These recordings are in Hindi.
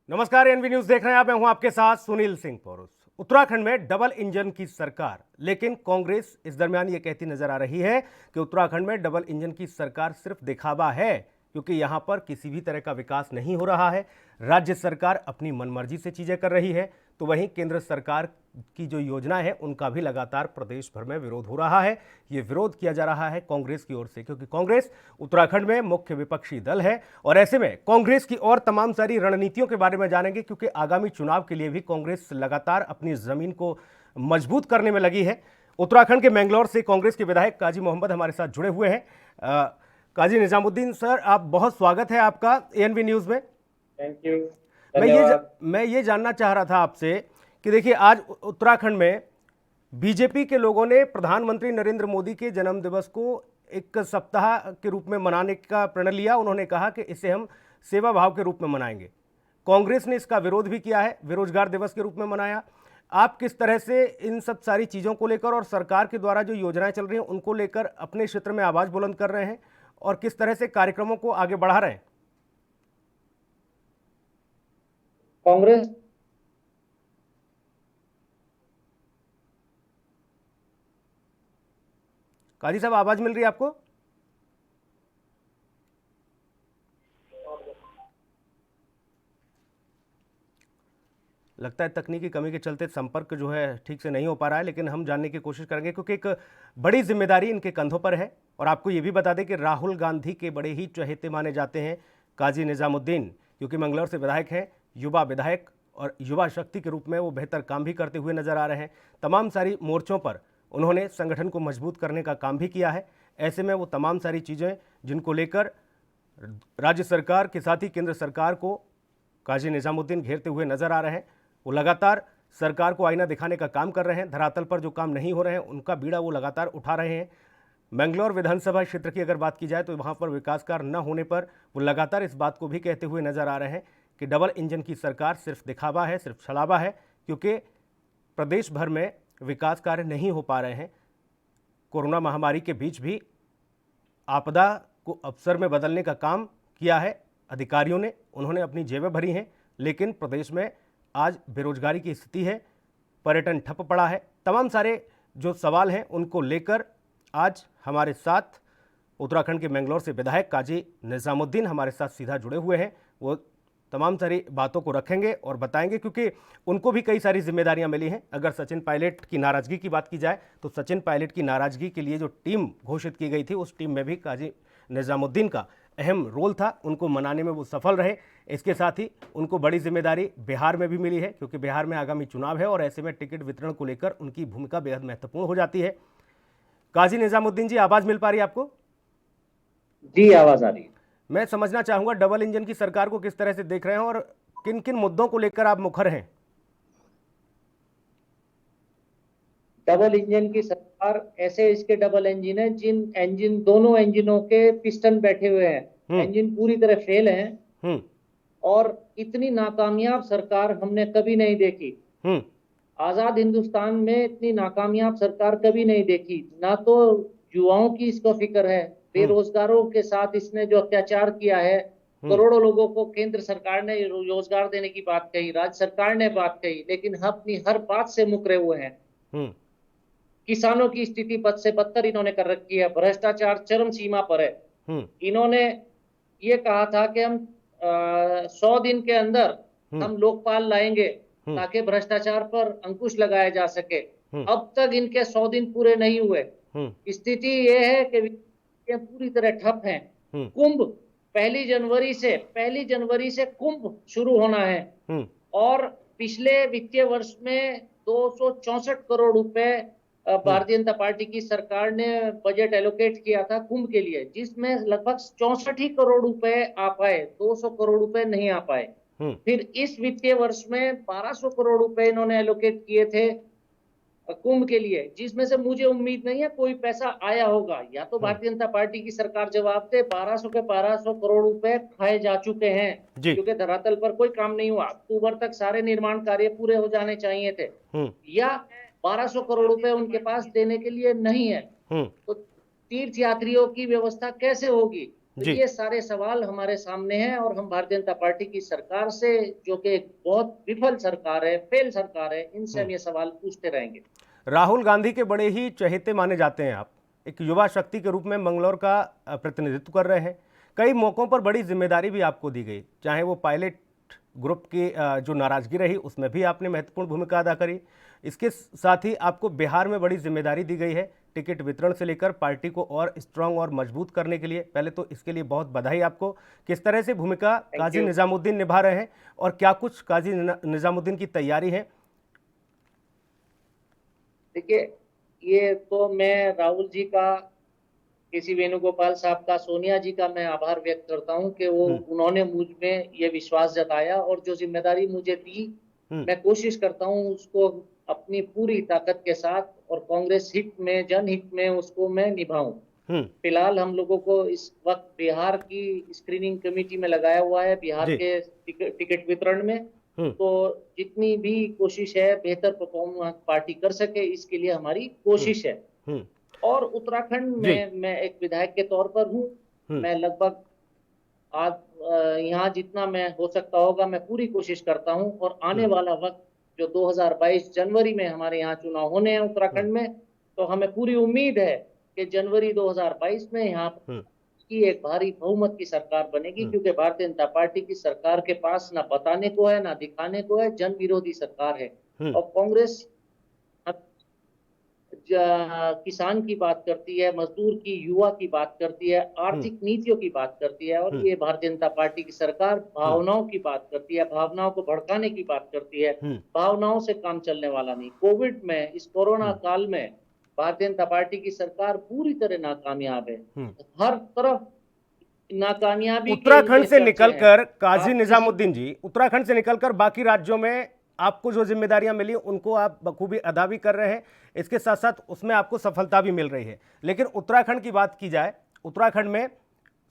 नमस्कार, एनवी न्यूज देख रहे हैं आप। मैं हूं आपके साथ सुनील सिंह पोरुस। उत्तराखंड में डबल इंजन की सरकार, लेकिन कांग्रेस इस दरमियान ये कहती नजर आ रही है कि उत्तराखंड में डबल इंजन की सरकार सिर्फ दिखावा है, क्योंकि यहां पर किसी भी तरह का विकास नहीं हो रहा है। राज्य सरकार अपनी मनमर्जी से चीजें कर रही है, तो वहीं केंद्र सरकार की जो योजना है उनका भी लगातार प्रदेश भर में विरोध हो रहा है। ये विरोध किया जा रहा है कांग्रेस की ओर से, क्योंकि कांग्रेस उत्तराखंड में मुख्य विपक्षी दल है। और ऐसे में कांग्रेस की और तमाम सारी रणनीतियों के बारे में जानेंगे, क्योंकि आगामी चुनाव के लिए भी कांग्रेस लगातार अपनी जमीन को मजबूत करने में लगी है। उत्तराखंड के मैंगलोर से कांग्रेस के विधायक काजी मोहम्मद हमारे साथ जुड़े हुए हैं। काजी निजामुद्दीन सर, आप बहुत स्वागत है आपका एएनवी न्यूज में। Thank you. मैं ये जानना चाह रहा था आपसे कि देखिए, आज उत्तराखंड में बीजेपी के लोगों ने प्रधानमंत्री नरेंद्र मोदी के जन्म दिवस को एक सप्ताह के रूप में मनाने का प्रण लिया। उन्होंने कहा कि इसे हम सेवा भाव के रूप में मनाएंगे। कांग्रेस ने इसका विरोध भी किया है, बेरोजगार दिवस के रूप में मनाया। आप किस तरह से इन सब सारी चीज़ों को लेकर और सरकार के द्वारा जो योजनाएं चल रही हैं उनको लेकर अपने क्षेत्र में आवाज़ बुलंद कर रहे हैं और किस तरह से कार्यक्रमों को आगे बढ़ा रहे हैं? कांग्रेस काजी साहब, आवाज़ मिल रही है आपको? लगता है तकनीकी कमी के चलते संपर्क जो है ठीक से नहीं हो पा रहा है, लेकिन हम जानने की कोशिश करेंगे, क्योंकि एक बड़ी जिम्मेदारी इनके कंधों पर है। और आपको ये भी बता दें कि राहुल गांधी के बड़े ही चहेते माने जाते हैं काजी निजामुद्दीन, क्योंकि मंगलौर से विधायक हैं, युवा विधायक, और युवा शक्ति के रूप में वो बेहतर काम भी करते हुए नजर आ रहे हैं। तमाम सारी मोर्चों पर उन्होंने संगठन को मजबूत करने का काम भी किया है। ऐसे में वो तमाम सारी चीज़ें जिनको लेकर राज्य सरकार के साथ ही केंद्र सरकार को काजी निजामुद्दीन घेरते हुए नजर आ रहे हैं। वो लगातार सरकार को आईना दिखाने का काम कर रहे हैं। धरातल पर जो काम नहीं हो रहे हैं उनका बीड़ा वो लगातार उठा रहे हैं। मैंगलोर विधानसभा क्षेत्र की अगर बात की जाए तो वहाँ पर विकास कार्य न होने पर वो लगातार इस बात को भी कहते हुए नजर आ रहे हैं कि डबल इंजन की सरकार सिर्फ दिखावा है, सिर्फ छलावा है, क्योंकि प्रदेश भर में विकास कार्य नहीं हो पा रहे हैं। कोरोना महामारी के बीच भी आपदा को अवसर में बदलने का काम किया है अधिकारियों ने, उन्होंने अपनी जेबें भरी हैं। लेकिन प्रदेश में आज बेरोजगारी की स्थिति है, पर्यटन ठप पड़ा है। तमाम सारे जो सवाल हैं उनको लेकर आज हमारे साथ उत्तराखंड के मैंगलोर से विधायक काजी निजामुद्दीन हमारे साथ सीधा जुड़े हुए हैं। वो तमाम सारी बातों को रखेंगे और बताएंगे, क्योंकि उनको भी कई सारी जिम्मेदारियां मिली हैं। अगर सचिन पायलट की नाराजगी की बात की जाए तो सचिन पायलट की नाराजगी के लिए जो टीम घोषित की गई थी उस टीम में भी काजी निजामुद्दीन का अहम रोल था। उनको मनाने में वो सफल रहे। इसके साथ ही उनको बड़ी जिम्मेदारी बिहार में भी मिली है, क्योंकि बिहार में आगामी चुनाव है और ऐसे में टिकट वितरण को लेकर उनकी भूमिका बेहद महत्वपूर्ण हो जाती है। काजी निजामुद्दीन जी, आवाज मिल पा रही है आपको? जी, आवाज आ रही है। मैं समझना चाहूंगा डबल इंजन की सरकार को किस तरह से देख रहे हैं और किन किन मुद्दों को लेकर आप मुखर हैं? डबल इंजन की सरकार, ऐसे इसके डबल इंजन है दोनों इंजनों के पिस्टन बैठे हुए हैं। इंजन पूरी तरह फेल हैं और इतनी नाकामयाब सरकार हमने कभी नहीं देखी। आजाद हिंदुस्तान में इतनी नाकामयाब सरकार कभी नहीं देखी। ना तो युवाओं की इसको फिक्र है, बेरोजगारों के साथ इसने जो अत्याचार किया है, करोड़ों लोगों को केंद्र सरकार ने रोजगार देने की बात कही, राज्य सरकार ने बात कही, लेकिन अपनी हर बात से मुकरे हुए हैं। किसानों की स्थिति बद से बदतर इन्होंने कर रखी है। भ्रष्टाचार चरम सीमा पर है। इन्होंने ये कहा था कि हम 100 दिन के अंदर हम लोकपाल लाएंगे ताकि भ्रष्टाचार पर अंकुश लगाया जा सके। अब तक इनके 100 दिन पूरे नहीं हुए। स्थिति ये है कि ये पूरी तरह ठप हैं। कुंभ पहली जनवरी से कुंभ शुरू होना है और पिछले वित्तीय वर्ष में 264 करोड़ रुपए भारतीय जनता पार्टी की सरकार ने बजट एलोकेट किया था कुंभ के लिए, जिसमें लगभग 64 ही करोड़ रुपए आ पाए, 200 करोड़ रुपए नहीं आ पाए। फिर इस वित्तीय वर्ष में 1200 करोड़ रुपए इन्होंने एलोकेट किए थे कुंभ के लिए, जिसमें से मुझे उम्मीद नहीं है कोई पैसा आया होगा। या तो भारतीय जनता पार्टी की सरकार जवाब दे, 1200 करोड़ रुपए खाए जा चुके हैं, क्योंकि धरातल पर कोई काम नहीं हुआ। अक्टूबर तक सारे निर्माण कार्य पूरे हो जाने चाहिए थे, या 1200 करोड़ रुपए उनके पास देने के लिए नहीं है। तो तीर्थ यात्रियों की व्यवस्था कैसे होगी? तो जी। ये सारे सवाल हमारे सामने हैं और हम भारतीय जनता पार्टी की सरकार से, जो कि एक बहुत विफल सरकार है, फेल सरकार है, इनसे हम ये सवाल पूछते रहेंगे। राहुल गांधी के बड़े ही चहेते माने जाते हैं आप। एक युवा शक्ति के रूप में मंगलौर का प्रतिनिधित्व कर रहे हैं। कई मौकों पर बड़ी जिम्मेदारी भी आपको दी गई, चाहे वो पायलट ग्रुप की जो नाराजगी रही उसमें भी आपने महत्वपूर्ण भूमिका अदा करी। इसके साथ ही आपको बिहार में बड़ी जिम्मेदारी दी गई है, टिकट वितरण से लेकर पार्टी को और स्ट्रांग और मजबूत करने के लिए। पहले तो इसके लिए बहुत बधाई आपको। किस तरह से भूमिका थैंक काजी यू। निजामुद्दीन निभा रहे हैं और क्या कुछ काजी निजामुद्दीन की तैयारी है? देखिए, ये तो मैं राहुल जी का, केसी वेणुगोपाल साहब का, सोनिया जी का मैं आभार व्यक्त करता हूं कि वो हम्म। उन्होंने मुझ में ये विश्वास जताया और जो जिम्मेदारी मुझे दी, हम्म। मैं कोशिश करता हूं उसको अपनी पूरी ताकत के साथ और कांग्रेस हित में, जनहित में उसको मैं निभाऊं। हम्म। फिलहाल हम लोगों को इस वक्त बिहार की स्क्रीनिंग कमेटी में लगाया हुआ है, बिहार जी। के टिकट वितरण में। हम्म। तो जितनी भी कोशिश है बेहतर परफॉर्मेंस पार्टी कर सके, इसके लिए हमारी हम्म। कोशिश है। हम्म। और उत्तराखंड जी। में मैं एक विधायक के तौर पर हूँ। हम्म। मैं लगभग आज यहाँ जितना मैं हो सकता होगा मैं पूरी कोशिश करता हूँ, और आने हम्म। वाला वक्त जो 2022 जनवरी में हमारे यहाँ चुनाव होने हैं हम्म। उत्तराखंड में, तो हमें पूरी उम्मीद है कि जनवरी 2022 में यहाँ हम्म। की एक भारी बहुमत की सरकार बनेगी, हम्म। क्योंकि भारतीय जनता पार्टी की सरकार के पास ना बताने को है ना दिखाने को है, जन विरोधी सरकार है। हम्म। और कांग्रेस किसान की बात करती है, मजदूर की, युवा की बात करती है, हम्म। आर्थिक नीतियों की बात करती है, और हम्म। ये भारतीय जनता पार्टी की सरकार हम्म। भावनाओं की बात करती है, भावनाओं को भड़काने की बात करती है। हम्म। भावनाओं से काम चलने वाला नहीं। कोविड में, इस कोरोना हम्म। काल में भारतीय जनता पार्टी की सरकार पूरी तरह नाकामयाब है। हम्म। हर तरफ नाकामयाबी के उत्तराखंड इनके से चर्चे हैं। निकलकर काजी आप किसी, निजामुद्दीन जी, उत्तराखंड से निकलकर बाकी राज्यों में आपको जो जिम्मेदारियां मिली उनको आप बखूबी अदा भी कर रहे हैं। इसके साथ साथ उसमें आपको सफलता भी मिल रही है। लेकिन उत्तराखंड की बात की जाए, उत्तराखंड में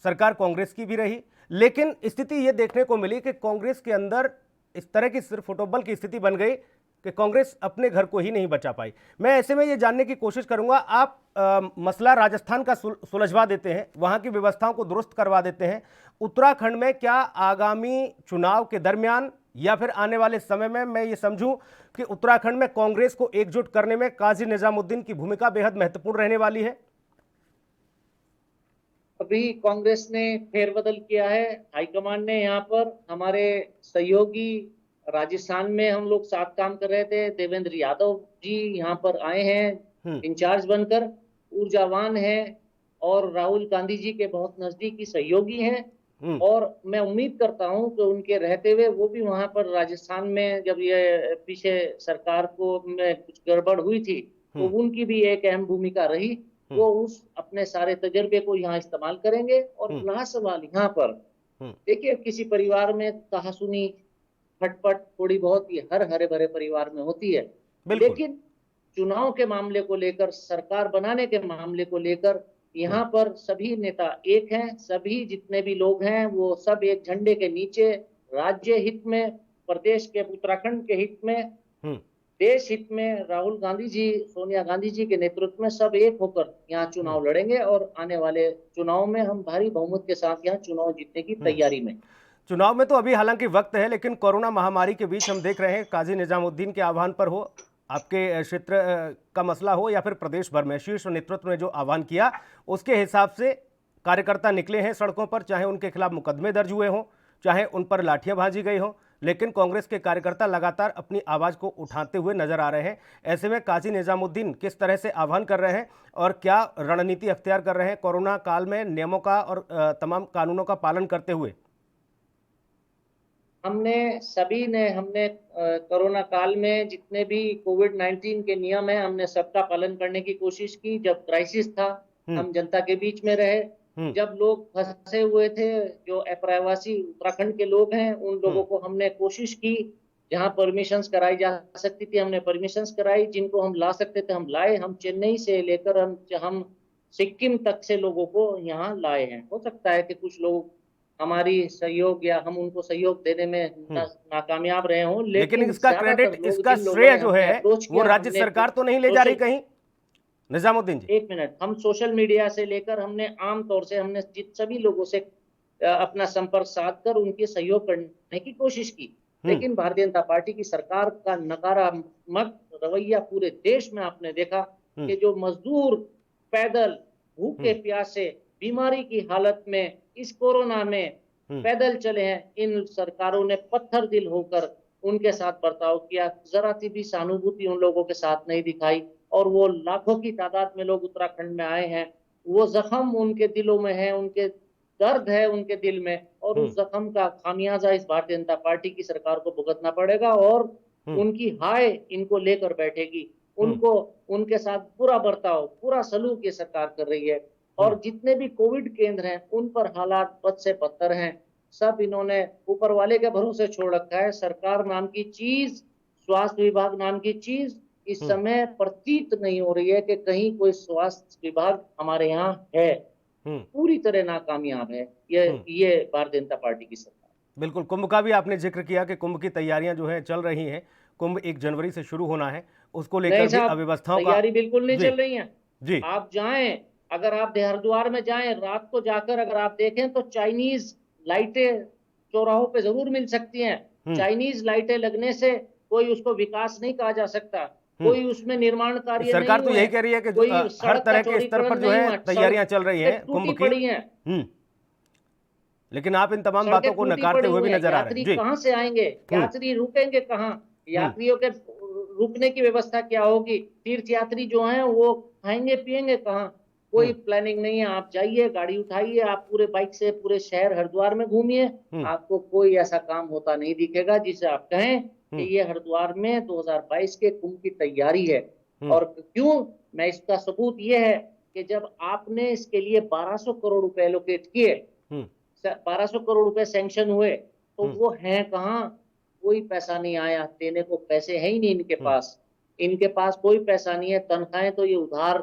सरकार कांग्रेस की भी रही, लेकिन स्थिति ये देखने को मिली कि कांग्रेस के अंदर इस तरह की सिर फुटबॉल की स्थिति बन गई कि कांग्रेस अपने घर को ही नहीं बचा पाई। मैं ऐसे में ये जानने की कोशिश करूंगा, आप मसला राजस्थान का सुलझवा देते हैं, वहां की व्यवस्थाओं को दुरुस्त करवा देते हैं। उत्तराखंड में क्या आगामी चुनाव के दरमियान या फिर आने वाले समय में मैं ये समझूं कि उत्तराखंड में कांग्रेस को एकजुट करने में काजी निजामुद्दीन की भूमिका बेहद महत्वपूर्ण रहने वाली है? अभी कांग्रेस ने फेरबदल किया है हाईकमान ने। यहाँ पर हमारे सहयोगी, राजस्थान में हम लोग साथ काम कर रहे थे, देवेंद्र यादव जी यहाँ पर आए हैं इंचार्ज बनकर, ऊर्जावान हैं और राहुल गांधी जी के बहुत नजदीकी सहयोगी हैं। और मैं उम्मीद करता हूं कि उनके रहते हुए वो भी वहां पर राजस्थान में, जब ये पीछे सरकार को में कुछ गड़बड़ हुई थी, तो उनकी भी एक अहम भूमिका रही। वो उस अपने सारे तजर्बे को यहाँ इस्तेमाल करेंगे। और रहा सवाल यहाँ पर, देखिए, किसी परिवार में कहासुनी, खटपट थोड़ी बहुत ही हर हरे भरे परिवार में होती है, लेकिन चुनाव के मामले को लेकर, सरकार बनाने के मामले को लेकर यहाँ पर सभी नेता एक हैं। सभी जितने भी लोग हैं वो सब एक झंडे के नीचे, राज्य हित में, प्रदेश के, उत्तराखंड के हित में, देश हित में, राहुल गांधी जी, सोनिया गांधी जी के नेतृत्व में सब एक होकर यहाँ चुनाव लड़ेंगे। और आने वाले चुनाव में हम भारी बहुमत के साथ यहाँ चुनाव जीतने की तैयारी में। चुनाव में तो अभी हालांकि वक्त है, लेकिन कोरोना महामारी के बीच हम देख रहे हैं, काजी निजामुद्दीन के आह्वान पर हो, आपके क्षेत्र का मसला हो या फिर प्रदेश भर में शीर्ष नेतृत्व ने जो आह्वान किया उसके हिसाब से कार्यकर्ता निकले हैं सड़कों पर, चाहे उनके खिलाफ मुकदमे दर्ज हुए हों, चाहे उन पर लाठियां भाजी गई हों, लेकिन कांग्रेस के कार्यकर्ता लगातार अपनी आवाज़ को उठाते हुए नजर आ रहे हैं। ऐसे में काजी निजामुद्दीन किस तरह से आह्वान कर रहे हैं और क्या रणनीति अख्तियार कर रहे हैं कोरोना काल में नियमों का और तमाम कानूनों का पालन करते हुए? हमने कोरोना काल में जितने भी कोविड-19 के नियम हैं, हमने सबका पालन करने की कोशिश की। जब क्राइसिस था, हम जनता के बीच में रहे। जब लोग फंसे हुए थे, जो अप्रवासी उत्तराखंड के लोग हैं, उन लोगों को हमने कोशिश की, जहां परमिशंस कराई जा सकती थी हमने परमिशंस कराई, जिनको हम ला सकते थे हम लाए। हम चेन्नई से लेकर हम सिक्किम तक से लोगों को यहाँ लाए हैं। हो सकता है कि कुछ लोग हमारी सहयोग या हम उनको सहयोग देने में नाकामयाब रहे हों, लेकिन लेकिन इसका ज्यादातर क्रेडिट, लोग, इसका जिन लोगों श्रेय ने जो हमें है अप्रोच वो किया, राज्य हमने सरकार तो नहीं ले जा रही कहीं? निजामुद्दीन जी। एक मिनट, हम सोशल मीडिया से लेकर हमने आम तौर से हमने सभी लोगों से अपना संपर्क साध कर उनके सहयोग करने की कोशिश की, लेकिन भारतीय जनता पार्टी की सरकार का नकारात्मक रवैया पूरे देश में आपने देखा कि जो मजदूर पैदल भूखे प्यासे बीमारी की हालत में इस कोरोना में पैदल चले हैं, इन सरकारों ने पत्थर दिल होकर उनके साथ बर्ताव किया, जरा सी भी सहानुभूति उन लोगों के साथ नहीं दिखाई। और वो लाखों की तादाद में लोग उत्तराखंड में आए हैं, वो जख्म उनके दिलों में है, उनके दर्द है उनके दिल में, और उस जख्म का खामियाजा इस भारतीय जनता पार्टी की सरकार को भुगतना पड़ेगा और उनकी हाय इनको लेकर बैठेगी। उनको उनके साथ पूरा बर्ताव पूरा सलूक ये सरकार कर रही है। और जितने भी कोविड केंद्र हैं उन पर हालात बद से बदतर हैं, सब इन्होंने ऊपर वाले के भरोसे छोड़ रखा है। सरकार नाम की चीज, स्वास्थ्य विभाग नाम की चीज इस समय प्रतीत नहीं हो रही है कि कहीं कोई स्वास्थ्य विभाग हमारे यहाँ है। पूरी तरह नाकामयाब है ये भारतीय जनता पार्टी की सरकार। बिल्कुल, कुंभ का भी आपने जिक्र किया कि कुंभ की तैयारियां जो है चल रही हैं, कुंभ 1 जनवरी से शुरू होना है, उसको लेकर भी अव्यवस्थाओं का तैयारी बिल्कुल नहीं चल रही है जी। आप जाएं, अगर आप हरिद्वार में जाएं रात को जाकर अगर आप देखें तो चाइनीज लाइटें चौराहों पे जरूर मिल सकती हैं। चाइनीज लाइटें लगने से कोई उसको विकास नहीं कहा जा सकता, कोई उसमें निर्माण कार्य सरकार नहीं तो यही कह रही है कि हर तरह के स्तर पर जो है तैयारियां चल रही हैं कुंभ की। पड़ी हैं। लेकिन आप इन तमाम बातों को नकारते हुए भी नजर आ रहे हैं। यात्री कहाँ से आएंगे, यात्री रुकेंगे कहाँ, यात्रियों के रुकने की व्यवस्था क्या होगी, तीर्थ यात्री जो हैं वो खाएंगे पिएंगे कहाँ, कोई प्लानिंग नहीं है। आप जाइए, गाड़ी उठाइए, आप पूरे बाइक से पूरे शहर हरिद्वार में घूमिए, आपको कोई ऐसा काम होता नहीं दिखेगा जिसे आप कहें कि ये हरिद्वार में 2022 के कुंभ की तैयारी है। और क्यों, मैं इसका सबूत ये है कि जब आपने इसके लिए 1200 करोड़ रुपए एलोकेट किए, 1200 करोड़ रुपए सैंक्शन हुए, तो वो हैं कहाँ, कोई पैसा नहीं आया, देने को पैसे है ही नहीं इनके पास कोई पैसा नहीं है। तनख्वाहें तो ये उधार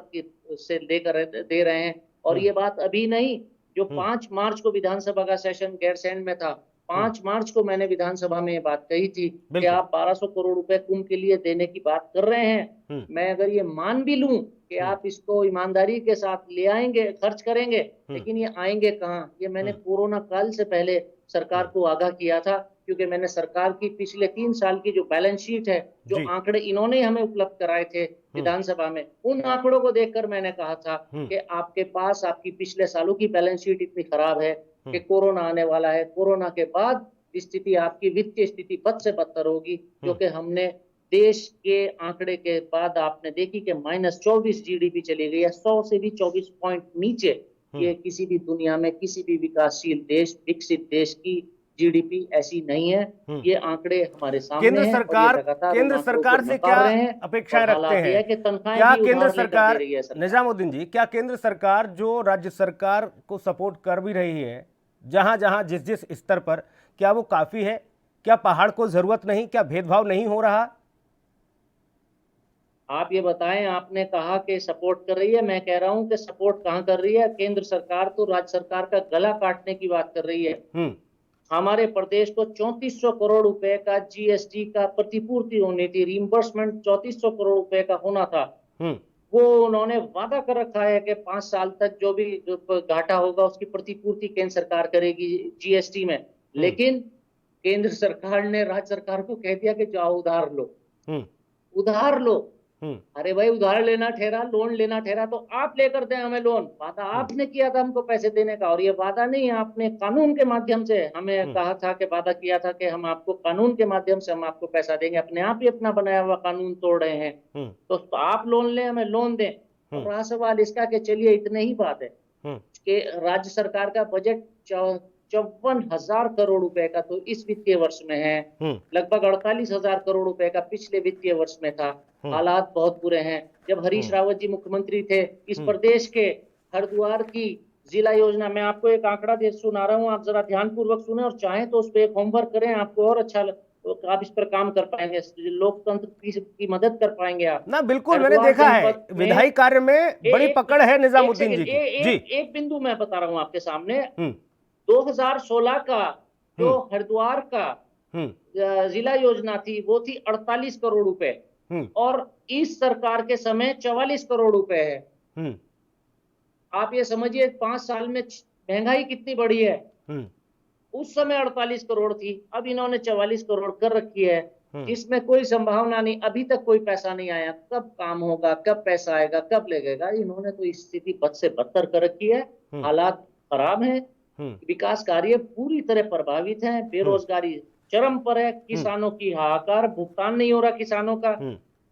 से लेकर दे रहे हैं। और ये बात अभी नहीं, जो 5 मार्च को विधानसभा का सेशन गैरसैंण में था, 5 मार्च को मैंने विधानसभा में ये बात कही थी कि आप 1200 करोड़ रुपए कुंभ के लिए देने की बात कर रहे हैं। मैं अगर ये मान भी लूं कि आप इसको ईमानदारी के साथ ले आएंगे, खर्च करेंगे, लेकिन ये आएंगे कहाँ, ये मैंने कोरोना काल से पहले सरकार को आगाह किया था, क्योंकि मैंने सरकार की पिछले 3 साल की जो बैलेंस शीट है, जो आंकड़े इन्होंने हमें उपलब्ध कराए थे विधानसभा में, उन आंकड़ों को देखकर मैंने कहा था कि आपके पास आपकी पिछले सालों की बैलेंस शीट इतनी खराब है कि कोरोना आने वाला है, कोरोना के बाद स्थिति आपकी वित्तीय स्थिति बद से बदतर होगी। क्योंकि हमने देश के आंकड़े के बाद आपने देखी कि -24 जीडीपी चली गई है, 100 से भी 24 पॉइंट नीचे। ये किसी भी दुनिया में किसी भी विकासशील देश, विकसित देश की जीडीपी ऐसी नहीं है। ये आंकड़े हमारे सामने केंद्र हैं। केंद्र सरकार से क्या अपेक्षाएं रखते हैं? क्या केंद्र सरकार, निजामुद्दीन जी, क्या केंद्र सरकार जो राज्य सरकार को सपोर्ट कर भी रही है जहां जहां जिस जिस स्तर पर, क्या वो काफी है? क्या पहाड़ को जरूरत नहीं, क्या भेदभाव नहीं हो रहा? आप ये बताएं, आपने कहा कि सपोर्ट कर रही है, मैं कह रहा हूं कि सपोर्ट कहां कर रही है। केंद्र सरकार तो राज्य सरकार का गला काटने की बात कर रही है। हमारे प्रदेश को 3400 करोड़ रुपए का जीएसटी का प्रतिपूर्ति होनी थी, रिइंबर्समेंट 3400 करोड़ रुपए का होना था। वो उन्होंने वादा कर रखा है कि 5 साल तक जो भी घाटा होगा उसकी प्रतिपूर्ति केंद्र सरकार करेगी जीएसटी में। लेकिन केंद्र सरकार ने राज्य सरकार को कह दिया कि जाओ उधार लो, उधार लो। अरे भाई, उधार लेना ठहरा, लोन लेना ठहरा तो आप लेकर दें हमें लोन, वादा आपने किया था हमको पैसे देने का। और ये वादा नहीं, आपने कानून के माध्यम से हमें कहा था कि वादा किया था कि हम आपको कानून के माध्यम से हम आपको पैसा देंगे, अपने आप ही अपना बनाया हुआ कानून तोड़ रहे हैं। तो आप लोन लें, हमें लोन दें। और रहा सवाल इसका कि चलिए इतने ही बात है कि राज्य सरकार का बजट 54,000 करोड़ रुपए का तो इस वित्तीय वर्ष में है, लगभग 48,000 करोड़ रुपए का पिछले वित्तीय वर्ष में था। हालात बहुत बुरे हैं। जब हरीश रावत जी मुख्यमंत्री थे, इस प्रदेश के हरिद्वार की जिला योजना, मैं आपको एक आंकड़ा सुना रहा हूँ, आप जरा ध्यानपूर्वक सुने और चाहें तो उस पर एक होमवर्क करें, आपको और अच्छा तो आप इस पर काम कर पाएंगे, लोकतंत्र की मदद कर पाएंगे आप ना। बिल्कुल, मैंने देखा है विधायी कार्य में बड़ी पकड़ है निजामुद्दीन जी की। एक बिंदु मैं बता रहा हूँ आपके सामने। 2016 का जो हरिद्वार का जिला योजना थी वो थी 48 करोड़ रुपए। और इस सरकार के समय 44 करोड़ रुपए है। आप ये समझिए 5 साल में महंगाई कितनी बढ़ी है। उस समय 48 करोड़ थी, अब इन्होंने 44 करोड़ कर रखी है, जिसमें कोई संभावना नहीं, अभी तक कोई पैसा नहीं आया। कब काम होगा, कब पैसा आएगा, कब लगेगा। इन्होंने तो स्थिति बद से बदतर कर रखी है। हालात खराब हैं, विकास कार्य पूरी तरह प्रभावित हैं, बेरोजगारी चरम पर है, किसानों की हाहाकार, भुगतान नहीं हो रहा किसानों का,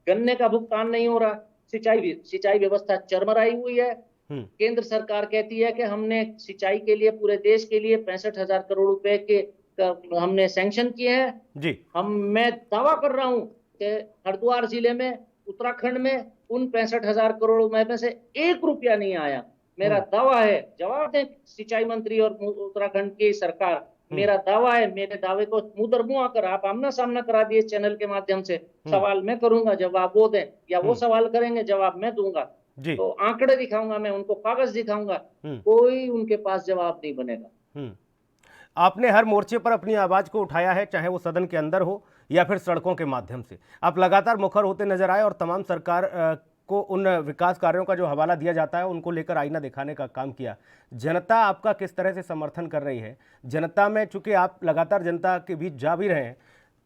गन्ने का भुगतान नहीं हो रहा, सिंचाई व्यवस्था चरमराई हुई है। केंद्र सरकार कहती है कि हमने सिंचाई के लिए पूरे देश के लिए 65,000 करोड़ रुपए के हमने सैंक्शन किए हैं जी। मैं दावा कर रहा हूं कि हरिद्वार जिले में, उत्तराखंड में उन 65,000 करोड़ रुपए में से 1 रुपया नहीं आया। मेरा दावा है, जवाब दें सिंचाई मंत्री और उत्तराखंड की सरकार। मेरा दावा है, मेरे दावे को मुंह दर मुंह आकर आप आमना सामना करा दिए चैनल के माध्यम से। सवाल मैं करूंगा, जवाब वो दें, या वो सवाल करेंगे, जवाब मैं दूंगा। तो आंकड़े दिखाऊंगा, मैं उनको कागज दिखाऊंगा, कोई उनके पास जवाब नहीं बनेगा। आपने हर मोर्चे पर अपनी आवाज को उठाया है, चाहे वो सदन के अंदर हो या फिर सड़कों के माध्यम से। आप लगातार मुखर होते नजर आए और तमाम सरकार को उन विकास कार्यों का जो हवाला दिया जाता है उनको लेकर आईना दिखाने का काम किया। जनता आपका किस तरह से समर्थन कर रही है? जनता में, चूंकि आप लगातार जनता के बीच जा भी रहे हैं,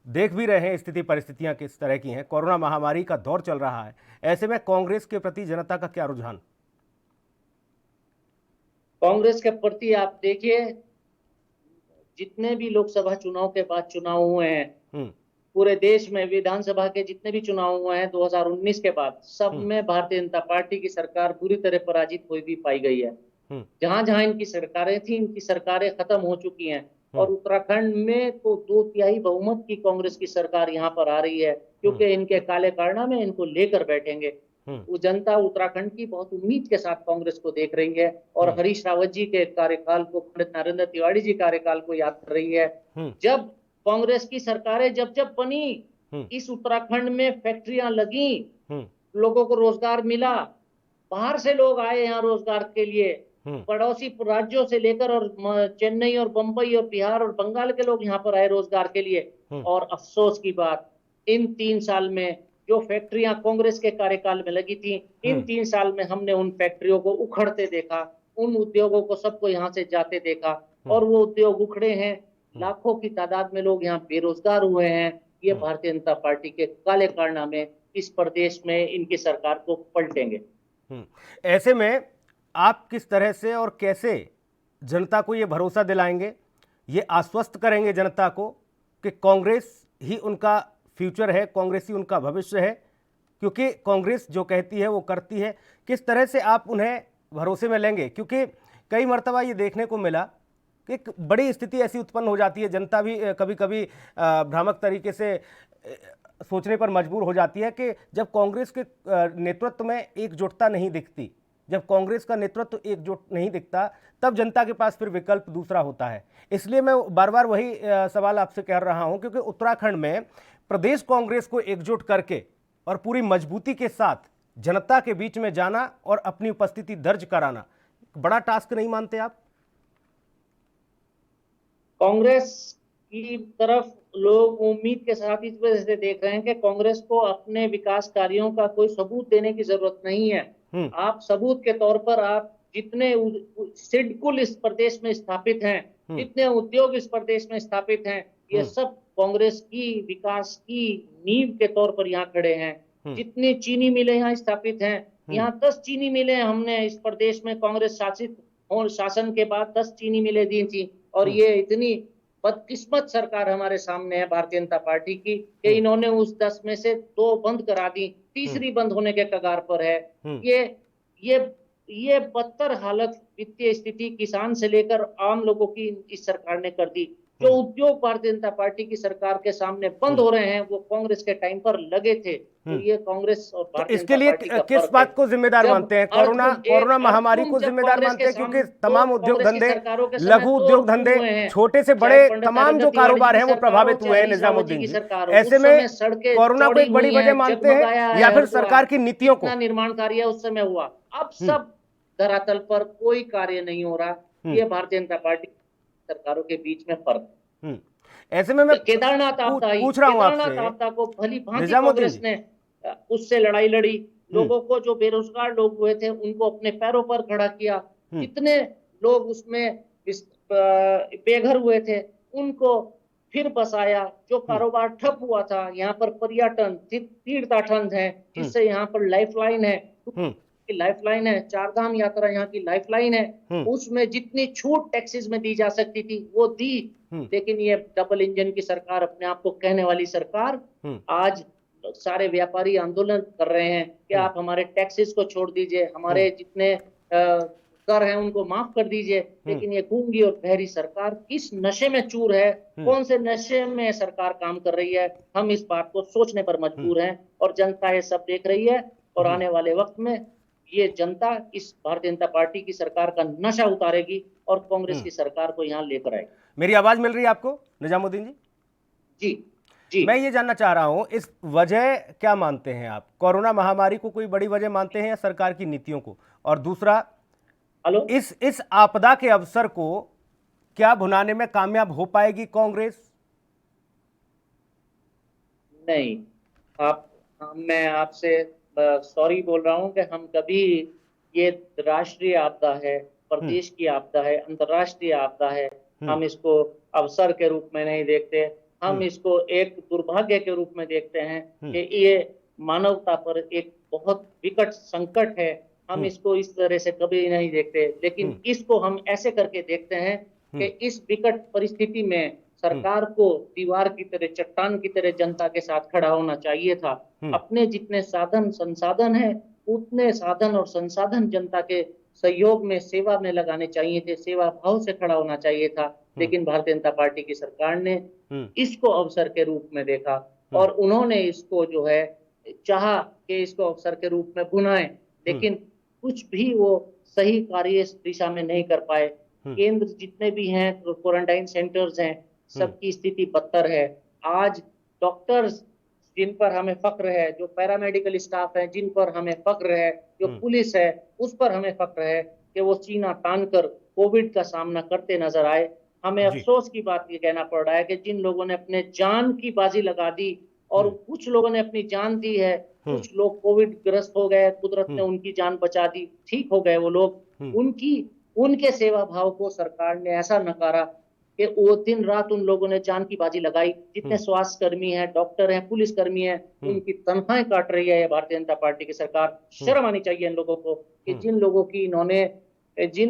देख भी रहे हैं स्थिति परिस्थितियां किस तरह की हैं, कोरोना महामारी का दौर चल रहा है, ऐसे में कांग्रेस के प्रति जनता का क्या रुझान? कांग्रेस के प्रति आप देखिए, जितने भी लोकसभा चुनाव के बाद चुनाव हुए हैं पूरे देश में, विधानसभा के जितने भी चुनाव हुए हैं 2019 के बाद, सब में भारतीय जनता पार्टी की सरकार बुरी तरह पराजित हुई भी पाई गई है। जहां जहां इनकी सरकारें थी, इनकी सरकारें खत्म हो चुकी हैं। और उत्तराखंड में तो 2/3 बहुमत की कांग्रेस की सरकार यहाँ पर आ रही है, क्योंकि इनके काले कारनामे इनको लेकर बैठेंगे। वो जनता उत्तराखंड की बहुत उम्मीद के साथ कांग्रेस को देख रही है और हरीश रावत जी के कार्यकाल को, पंडित नरेंद्र तिवारी जी कार्यकाल को याद कर रही है। जब कांग्रेस की सरकारें जब जब बनी, इस उत्तराखंड में फैक्ट्रियां लगी, लोगों को रोजगार मिला, बाहर से लोग आए यहाँ रोजगार के लिए, पड़ोसी राज्यों से लेकर, और चेन्नई और बंबई और बिहार और बंगाल के लोग यहाँ पर आए रोजगार के लिए। और अफसोस की बात, इन 3 साल में जो फैक्ट्रियां कांग्रेस के कार्यकाल में लगी थी, इन 3 साल में हमने उन फैक्ट्रियों को उखड़ते देखा, उन उद्योगों को सबको यहाँ से जाते देखा, और वो उद्योग उखड़े हैं। लाखों की तादाद में लोग यहाँ बेरोजगार हुए हैं। ये भारतीय जनता पार्टी के काले कारनामे इस प्रदेश में इनकी सरकार को पलटेंगे। ऐसे में आप किस तरह से और कैसे जनता को ये भरोसा दिलाएंगे, ये आश्वस्त करेंगे जनता को कि कांग्रेस ही उनका फ्यूचर है, कांग्रेस ही उनका भविष्य है, क्योंकि कांग्रेस जो कहती है वो करती है? किस तरह से आप उन्हें भरोसे में लेंगे? क्योंकि कई मर्तबा ये देखने को मिला कि एक बड़ी स्थिति ऐसी उत्पन्न हो जाती है, जनता भी कभी कभी भ्रामक तरीके से सोचने पर मजबूर हो जाती है कि जब कांग्रेस के नेतृत्व में एकजुटता नहीं दिखती, जब कांग्रेस का नेतृत्व एकजुट नहीं दिखता, तब जनता के पास फिर विकल्प दूसरा होता है। इसलिए मैं बार बार वही सवाल आपसे कर रहा हूं, क्योंकि उत्तराखंड में प्रदेश कांग्रेस को एकजुट करके और पूरी मजबूती के साथ जनता के बीच में जाना और अपनी उपस्थिति दर्ज कराना बड़ा टास्क नहीं मानते आप? कांग्रेस की तरफ लोग उम्मीद के साथ इस वजह से देख रहे हैं कि कांग्रेस को अपने विकास कार्यों का कोई सबूत देने की जरूरत नहीं है। आप सबूत के तौर पर आप जितने सिडकुल इस प्रदेश में स्थापित हैं, जितने उद्योग इस प्रदेश में स्थापित हैं, ये सब कांग्रेस की विकास की नींव के तौर पर यहाँ खड़े हैं। जितनी चीनी मिलें यहाँ स्थापित हैं, यहाँ 10 चीनी मिलें हमने इस प्रदेश में कांग्रेस शासित और शासन के बाद 10 चीनी मिलें दी थी। और ये इतनी बदकिस्मत सरकार हमारे सामने है भारतीय जनता पार्टी की कि इन्होंने उस 10 में से 2 बंद करा दी, तीसरी बंद होने के कगार पर है। ये बदतर हालत, वित्तीय स्थिति किसान से लेकर आम लोगों की इस सरकार ने कर दी। जो उद्योग भारतीय जनता पार्टी की सरकार के सामने बंद हो रहे हैं, वो कांग्रेस के टाइम पर लगे थे। तो ये कांग्रेस और भारतीय इसके लिए किस बात को जिम्मेदार मानते हैं? कोरोना महामारी को जिम्मेदार मानते हैं, क्योंकि तमाम उद्योग धंधे, लघु उद्योग धंधे, छोटे से बड़े तमाम जो कारोबार हैं वो प्रभावित हुए हैं निजामुद्दीन जी। ऐसे में कोरोना को एक बड़ी वजह मानते हैं या फिर सरकार की नीतियों को? निर्माण कार्य उस समय हुआ, अब सब धरातल पर कोई कार्य नहीं हो रहा। ये भारतीय जनता पार्टी सरकारों के बीच में फर्क है। ऐसे में मैं केदारनाथ आपदा पूछ रहा हूं आपसे, केदारनाथ आपदा को भली भांति कांग्रेस ने उससे लड़ाई लड़ी, लोगों को, जो बेरोजगार लोग हुए थे उनको अपने पैरों पर खड़ा किया, कितने लोग उसमें बेघर हुए थे उनको फिर बसाया, जो कारोबार ठप हुआ था, यहाँ पर पर्यटन, तीर्थाटन है जिससे यहाँ पर लाइफलाइन है, की लाइफलाइन है, चार धाम यात्रा यहाँ की लाइफलाइन है, उसमें जितनी छूट टैक्सेस में दी जा सकती थी वो दी। लेकिन ये डबल इंजन की सरकार, अपने आप को कहने वाली सरकार, आज सारे व्यापारी आंदोलन कर रहे हैं कि आप हमारे टैक्सेस को छोड़ दीजिए, हमारे जितने कर हैं उनको माफ कर दीजिए। लेकिन ये गूंगी और बहरी सरकार किस नशे में चूर है, कौन से नशे में सरकार काम कर रही है, हम इस बात को सोचने पर मजबूर हैं और जनता ये सब देख रही है। और आने वाले वक्त में ये जनता इस भारतीय जनता पार्टी की सरकार का नशा उतारेगी और कांग्रेस की सरकार को यहाँ लेकर आएगी। मेरी आवाज मिल रही है आपको निजामुद्दीन जी? जी जी। मैं ये जानना चाह रहा हूं, इस वजह क्या मानते हैं आप? कोरोना महामारी को कोई बड़ी वजह मानते हैं या सरकार की नीतियों को? और दूसरा, हेलो, इस आपदा के अवसर को क्या भुनाने में कामयाब हो पाएगी कांग्रेस? नहीं, मैं आपसे सॉरी बोल रहा हूं कि हम कभी, ये राष्ट्रीय आपदा है, प्रदेश की आपदा है, अंतर्राष्ट्रीय आपदा है, हम इसको अवसर के रूप में नहीं देखते, हम इसको एक दुर्भाग्य के रूप में देखते हैं कि ये मानवता पर एक बहुत विकट संकट है। हम इसको इस तरह से कभी नहीं देखते, लेकिन इसको हम ऐसे करके देखते हैं कि इस विकट परिस्थिति में सरकार को दीवार की तरह, चट्टान की तरह जनता के साथ खड़ा होना चाहिए था। अपने जितने साधन संसाधन है उतने साधन और संसाधन जनता के सहयोग में, सेवा में लगाने चाहिए थे, सेवा भाव से खड़ा होना चाहिए था। लेकिन भारतीय जनता पार्टी की सरकार ने इसको अवसर के रूप में देखा और उन्होंने इसको जो है चाहा कि इसको अवसर के रूप में भुनाए, लेकिन कुछ भी वो सही कार्य इस दिशा में नहीं कर पाए। केंद्र जितने भी हैं, क्वारंटाइन सेंटर्स हैं, सबकी स्थिति बदतर है। आज डॉक्टर्स जिन पर हमें फक्र है, जो पैरामेडिकल स्टाफ है जिन पर हमें फक्र है, जो पुलिस है उस पर हमें फक्र है कि वो सीना तान कर कोविड का सामना करते नजर आए। हमें अफसोस की बात ये कहना पड़ रहा है कि जिन लोगों ने अपने जान की बाजी लगा दी और कुछ लोगों ने अपनी जान दी है, कुछ लोग कोविड ग्रस्त हो गए, कुदरत ने उनकी जान बचा दी, ठीक हो गए वो लोग, उनके सेवा भाव को सरकार ने ऐसा नकारा कि वो दिन रात उन लोगों ने जान की बाजी लगाई। जितने स्वास्थ्य कर्मी हैं, डॉक्टर हैं, पुलिस कर्मी हैं, उनकी तनख्वाहें काट रही है भारतीय जनता पार्टी की सरकार। शर्म आनी चाहिए इन लोगों को कि जिन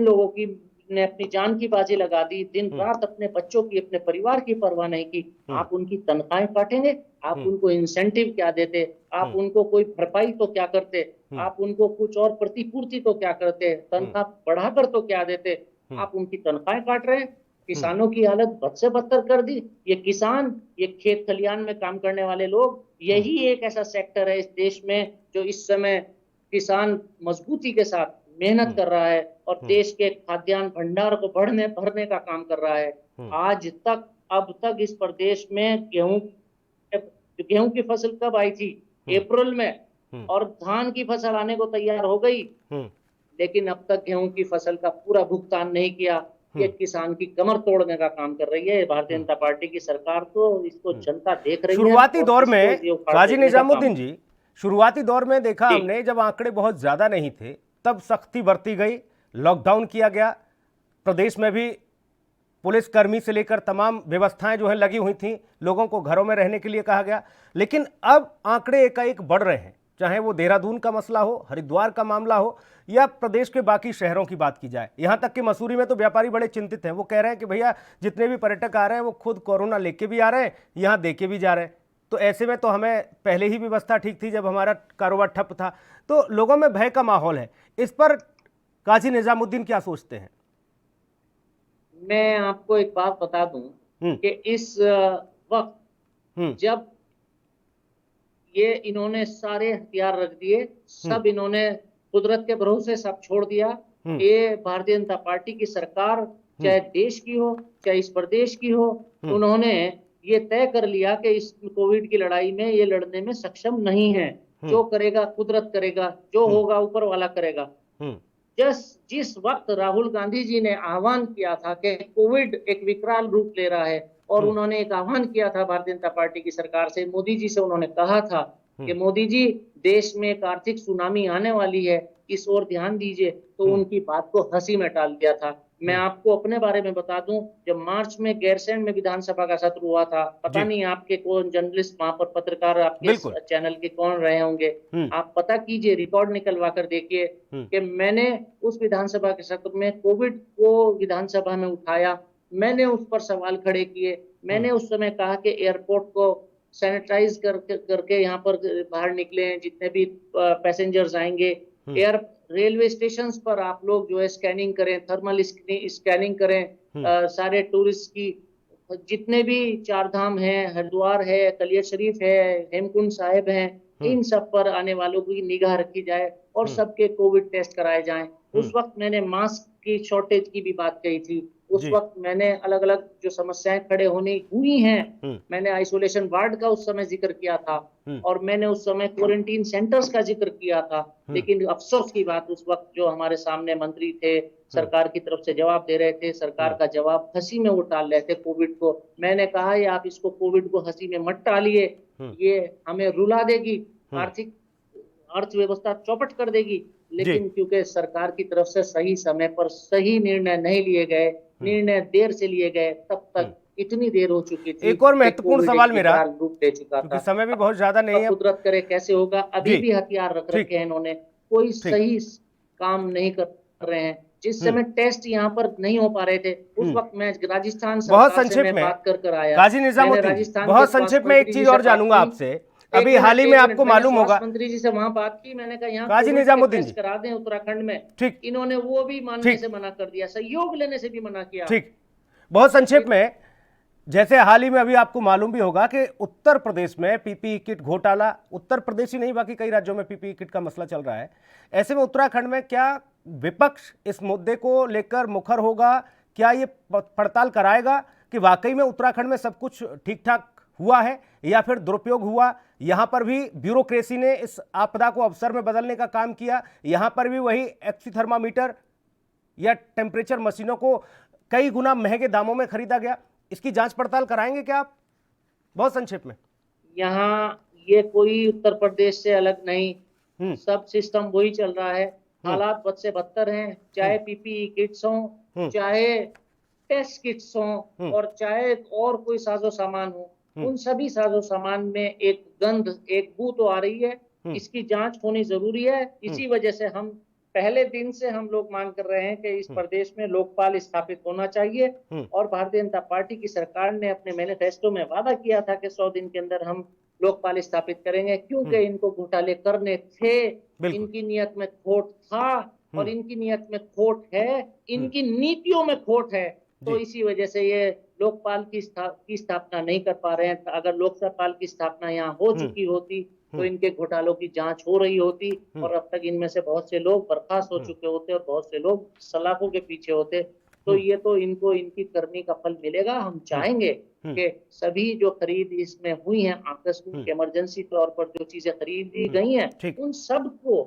लोगों की ने अपनी जान की बाजी लगा दी, दिन रात अपने बच्चों की, अपने परिवार की परवाह नहीं की, आप उनकी तनख्वाहें काटेंगे? आप उनको इंसेंटिव क्या देते? आप उनको कोई भरपाई तो क्या करते? आप उनको कुछ और प्रतिपूर्ति तो क्या करते? तनख्वाह बढ़ाकर तो क्या देते? आप उनकी तनख्वाहें काट रहे हैं। किसानों की हालत बद से बदतर कर दी। ये किसान, ये खेत खलियान में काम करने वाले लोग, यही एक ऐसा सेक्टर है इस देश में जो इस समय किसान मजबूती के साथ मेहनत कर रहा है और देश के खाद्यान्न भंडार को भरने का काम कर रहा है। आज तक, अब तक इस प्रदेश में गेहूं की फसल कब आई थी? अप्रैल में, और धान की फसल आने को तैयार हो गई, लेकिन अब तक गेहूं की फसल का पूरा भुगतान नहीं किया। ये किसान की कमर तोड़ने का काम कर रही है भारतीय जनता पार्टी की सरकार। तो इसको जनता देख रही है। शुरुआती दौर में काजी निजामुद्दीन जी, शुरुआती दौर में देखा हमने, जब आंकड़े बहुत ज्यादा नहीं थे तब सख्ती बरती गई, लॉकडाउन किया गया, प्रदेश में भी पुलिसकर्मी से लेकर तमाम व्यवस्थाएं जो है लगी हुई थी, लोगों को घरों में रहने के लिए कहा गया। लेकिन अब आंकड़े एकाएक बढ़ रहे हैं, चाहे वो देहरादून का मसला हो, हरिद्वार का मामला हो, या प्रदेश के बाकी शहरों की बात की जाए। यहां तक कि मसूरी में तो व्यापारी बड़े चिंतित हैं। वो कह रहे हैं कि भैया जितने भी पर्यटक आ रहे हैं वो खुद कोरोना लेके भी आ रहे हैं, यहां दे के भी जा रहे हैं। तो ऐसे में तो हमें पहले ही व्यवस्था ठीक थी जब हमारा कारोबार ठप था। तो लोगों में भय का माहौल है। इस पर काजी निजामुद्दीन क्या सोचते हैं? मैं आपको एक बात बता दूं कि इस वक्त जब ये इन्होंने सारे हथियार रख दिए, सब इन्होंने कुदरत के भरोसे सब छोड़ दिया, ये भारतीय जनता पार्टी की सरकार, चाहे देश की हो चाहे इस प्रदेश की हो, उन्होंने ये तय कर लिया कि इस कोविड की लड़ाई में ये लड़ने में सक्षम नहीं है। जो करेगा कुदरत करेगा, जो होगा ऊपर वाला करेगा। जिस वक्त राहुल गांधी जी ने आह्वान किया था कि कोविड एक विकराल रूप ले रहा है, और उन्होंने एक आह्वान किया था भारतीय जनता पार्टी की सरकार से, मोदी जी से उन्होंने कहा था कि मोदी जी, देश में एक आर्थिक सुनामी आने वाली है, इस ओर ध्यान दीजिए, तो उनकी बात को हंसी में टाल दिया था। मैं आपको अपने बारे में बता दूं, जब मार्च में गैरसैंण में विधानसभा का सत्र हुआ था, पता नहीं आपके कौन जर्नलिस्ट वहां पर, पत्रकार आपके बिल्कुल। चैनल के कौन रहे होंगे, आप पता कीजिए, रिकॉर्ड निकलवा कर देखिए कि मैंने उस विधानसभा के सत्र में कोविड को विधानसभा में उठाया, मैंने उस पर सवाल खड़े किए, मैंने उस समय कहा कि एयरपोर्ट को सैनिटाइज करके यहाँ पर बाहर निकले, जितने भी पैसेंजर्स आएंगे, रेलवे स्टेशन पर आप लोग जो है स्कैनिंग करें, थर्मल स्कैनिंग करें, सारे टूरिस्ट की, जितने भी चार धाम हैं, हरिद्वार है, कलियर शरीफ है, हेमकुंड साहिब हैं, इन सब पर आने वालों की निगाह रखी जाए और सबके कोविड टेस्ट कराए जाएं। उस वक्त मैंने मास्क की शॉर्टेज की भी बात कही थी। उस वक्त मैंने अलग अलग जो समस्याएं खड़े होनी हुई हैं, मैंने आइसोलेशन वार्ड का उस समय जिक्र किया था और मैंने उस समय क्वारंटीन सेंटर्स का जिक्र किया था। लेकिन अफसोस की बात, उस वक्त जो हमारे सामने मंत्री थे, सरकार की तरफ से जवाब दे रहे थे, सरकार का जवाब हंसी में वो टाल रहे थे कोविड को। मैंने कहा ये आप इसको कोविड को हंसी में मत टालिए, ये हमें रुला देगी, आर्थिक अर्थव्यवस्था चौपट कर देगी। लेकिन क्योंकि सरकार की तरफ से सही समय पर सही निर्णय नहीं लिए गए, निर्णय देर से लिए गए, तब तक इतनी देर हो चुकी थी। एक और महत्वपूर्ण सवाल मेरा, रूप ले चुका था, समय भी बहुत ज्यादा नहीं है, कुदरत करे कैसे होगा। अभी भी हथियार रख रखे हैं इन्होंने, कोई सही काम नहीं कर रहे हैं। जिस समय टेस्ट यहाँ पर नहीं हो पा रहे थे, उस वक्त मैं राजस्थान सरकार से मैं बात कर आया। गाजी निजामुद्दीन, बहुत संक्षेप में एक चीज और जानूंगा आपसे। अभी हाल ही में आपको मालूम होगा, मंत्री जी से वहां बात की, मैंने कहा यहाँ गाजी निजामुद्दीन टेस्ट करा दें उत्तराखंड में, ठीक, इन्होंने वो भी मानने से मना कर दिया, सहयोग लेने से भी मना किया। ठीक, बहुत संक्षेप में, जैसे हाल ही में अभी आपको मालूम भी होगा कि उत्तर प्रदेश में पीपीई किट घोटाला, उत्तर प्रदेश ही नहीं बाकी कई राज्यों में पीपीई किट का मसला चल रहा है। ऐसे में उत्तराखंड में क्या विपक्ष इस मुद्दे को लेकर मुखर होगा? क्या ये पड़ताल कराएगा कि वाकई में उत्तराखंड में सब कुछ ठीक ठाक हुआ है या फिर दुरुपयोग हुआ? यहां पर भी ब्यूरोक्रेसी ने इस आपदा को अवसर में बदलने का काम किया, यहां पर भी वही एक्सी थर्मामीटर या टेम्परेचर मशीनों को कई गुना महंगे दामों में खरीदा गया। इसकी जांच पड़ताल कराएंगे क्या आप, बहुत संक्षेप में? यहाँ ये कोई उत्तर प्रदेश से अलग नहीं, सब सिस्टम वही चल रहा है। हालात बद से बदतर हैं, चाहे पीपीई किट्स हो, चाहे टेस्ट किट्स हो और चाहे और कोई साजो सामान हो, उन सभी साजो सामान में एक गंध, एक बू तो आ रही है। इसकी जांच होनी जरूरी है। इसी वजह से हम पहले दिन से हम लोग मांग कर रहे हैं कि इस प्रदेश में लोकपाल स्थापित होना चाहिए और भारतीय जनता पार्टी की सरकार ने अपने मैनिफेस्टो में वादा किया था कि 100 दिन के अंदर हम लोकपाल स्थापित करेंगे, क्योंकि इनको घोटाले करने थे, इनकी नियत में खोट था और इनकी नियत में खोट है, इनकी नीतियों में खोट है। तो इसी वजह से ये लोकपाल की स्थापना नहीं कर पा रहे हैं। अगर लोकपाल की स्थापना यहाँ हो चुकी होती तो इनके घोटालों की जांच हो रही होती और अब तक इनमें से बहुत से लोग बर्खास्त हो चुके होते और बहुत से लोग सलाखों के पीछे होते। तो ये तो इनको इनकी करनी का फल मिलेगा। हम चाहेंगे कि सभी जो खरीद इसमें हुई है, आकस्मिक इमरजेंसी तौर पर जो चीजें खरीदी गई हैं, उन सब को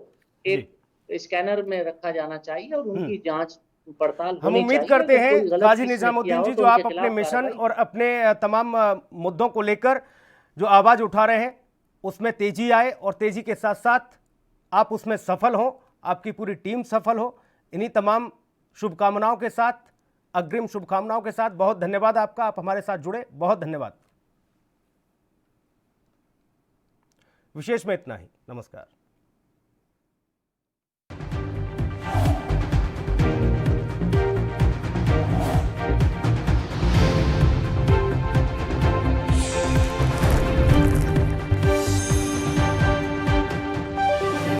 एक स्कैनर में रखा जाना चाहिए और उनकी जांच पड़ताल हम उम्मीद करते हैं गाजी निजामुद्दीन जी, जो आप अपने मिशन और अपने तमाम मुद्दों को लेकर जो आवाज उठा रहे हैं उसमें तेजी आए और तेजी के साथ साथ आप उसमें सफल हो, आपकी पूरी टीम सफल हो। इन्हीं तमाम शुभकामनाओं के साथ, अग्रिम शुभकामनाओं के साथ बहुत धन्यवाद आपका, आप हमारे साथ जुड़े, बहुत धन्यवाद। विशेष में इतना ही, नमस्कार।